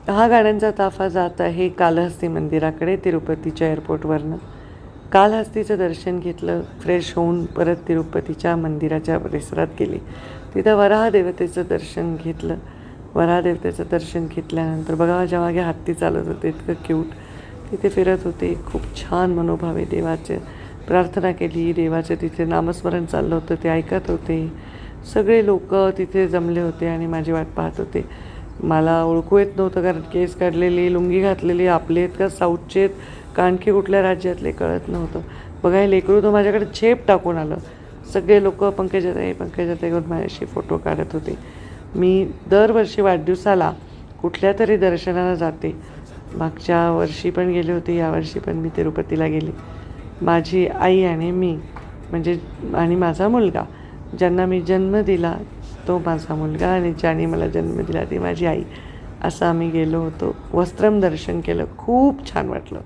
हा गाड्यांचा ताफा जात आहे कालहस्ती मंदिराकडे तिरुपतीच्या एअरपोर्टवरनं. कालहस्तीचं दर्शन घेतलं, फ्रेश होऊन परत तिरुपतीच्या मंदिराच्या परिसरात गेली. तिथं वराहदेवतेचं दर्शन घेतलं. वराहदेवतेचं दर्शन घेतल्यानंतर बघा माझ्या मागे हत्ती चालत होते, इतकं क्यूट तिथे फिरत होते. खूप छान मनोभावे देवाचे प्रार्थना केली. देवाचे तिथे नामस्मरण चाललं होतं, ते ऐकत होते. सगळे लोक तिथे जमले होते आणि माझी वाट पाहत होते. मला ओळखू येत नव्हतं, कारण केस काढलेली, लुंगी घातलेली, आपले आहेत का साऊथचे आहेत का आणखी कुठल्या राज्यातले कळत नव्हतं. बघा लेकरू तो माझ्याकडे छेप टाकून आलं. सगळे लोक पंकजाताई करून माझ्याशी फोटो काढत होते. मी दरवर्षी वाढदिवसाला कुठल्या तरी दर्शनाला जाते. मागच्या वर्षी पण गेले होते, यावर्षी पण मी तिरुपतीला गेले. माझी आई आणि मी म्हणजे आणि माझा मुलगा, ज्यांना मी जन्म दिला तो माझा मुलगा आणि ज्याने मला जन्म दिला ती माझी आई, असं आम्ही गेलो होतो. वस्त्रम दर्शन केलं, खूप छान वाटलं.